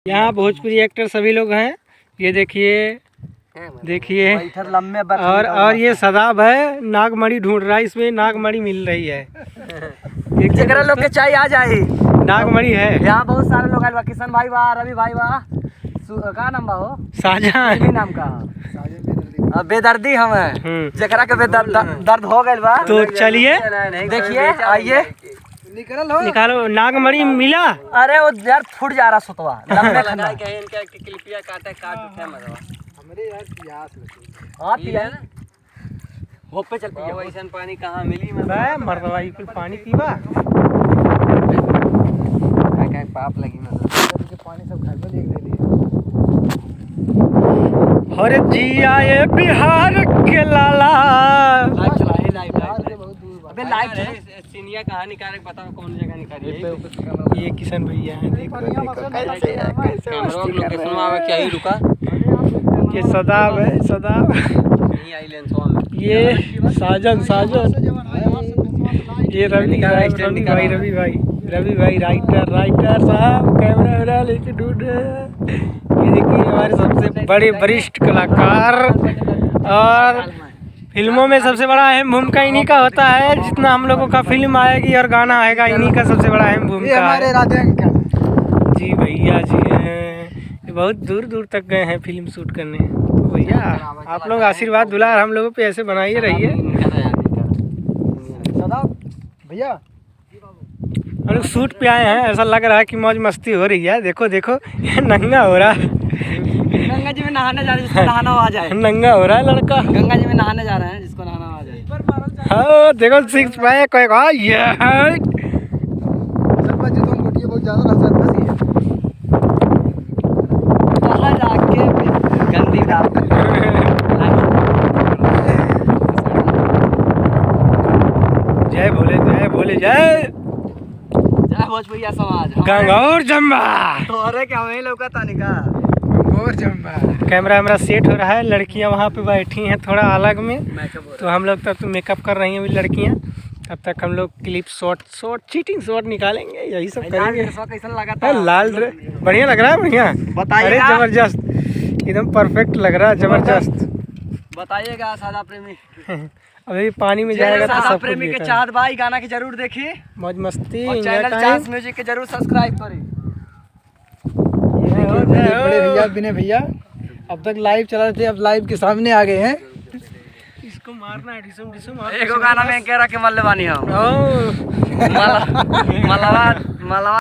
यहाँ भोजपुरी एक्टर सभी लोग हैं। ये देखिए और ये सदाब है, नागमणि ढूंढ रहा है, इसमें नागमणि मिल रही है। जगह लोग के चाय आ जाए, नागमणि है। यहाँ बहुत सारे लोग आए, किशन भाई बा, रवि भाई बा, का नाम बा हो, शाहजहां नाम का बेदर्दी हम है, जकरा के दर्द हो गए बा। तो चलिए देखिए, आइए निकालो। नागमणि मिला? अरे वो यार फूट जा रहा सुतवा लंबे खन्ना पे चल पिया। वैसा पानी कहाँ मिली मर्दवा कुल पानी पीवा। पाप लगी पानी सब घर में ले लिए। अरे जी आए बिहार के लाला। लाइव सीनिया कहाँ निकाले, बताओ कौन जगह निकाली। ये किशन भैया हैं, देखो क्या ही रुका। ये सदाब है, सदाब। ये साजन ये रवि भाई राइटर साहब कैमरा लेके ढूंढ रहे हैं। ये देखिए हमारे सबसे बड़े वरिष्ठ कलाकार, और फिल्मों में सबसे बड़ा अहम भूमिका इन्हीं का होता है। जितना हम लोगों का फिल्म आएगी और गाना आएगा, इन्हीं का सबसे बड़ा अहम भूमिका है। जी भैया जी हैं, ये बहुत दूर दूर तक गए हैं फिल्म शूट करने। तो भैया आप लोग आशीर्वाद दुलार हम लोगों पे ऐसे बनाइए रहिए। भैया हम लोग शूट पे आए हैं, ऐसा लग रहा है कि मौज मस्ती हो रही है। देखो ये नंगा हो रहा है। गंगा जी में नहाने जा रहे हैं, जिसको नहाना आ जाए। नंगा हो रहा है लड़का। गंगा जी में नहाने जा रहे हैं, जिसको नहाना आ जाए। हाँ देखो सिक्स पैक ये बहुत ज्यादा कहाँ जाके गंदी जय भोले जय भोजपुरिया समाज गंगौर जम्बा। तो अरे क्या वही लौका था निका गंगौर जम्बा। कैमरा सेट हो रहा है, लड़कियां वहाँ पे बैठी हैं थोड़ा अलग में। तो हम लोग तब तो मेकअप कर रही हैं अभी लड़कियां। तब तक हम लोग क्लिप शॉट चीटिंग शॉट निकालेंगे, यही सब करेंगे। कैसा लगा था? लाल बढ़िया लग रहा है, बढ़िया बताइए। जबरदस्त, एकदम परफेक्ट लग रहा है, जबरदस्त। बताइएगा सादा प्रेमी। अभी पानी में जाएगा तो सब प्रेमी के चाहत भाई गाना की जरूर देखिए, मौज मस्ती। और चैनल चांस म्यूजिक के जरूर सब्सक्राइब करें। बड़े भैया विनय भैया अब तक लाइव चला रहे थे, अब लाइव के सामने आ गए हैं। इसको मारना है डिसम। एक गाना में कह रहा कि मल्लवानी हम मलवा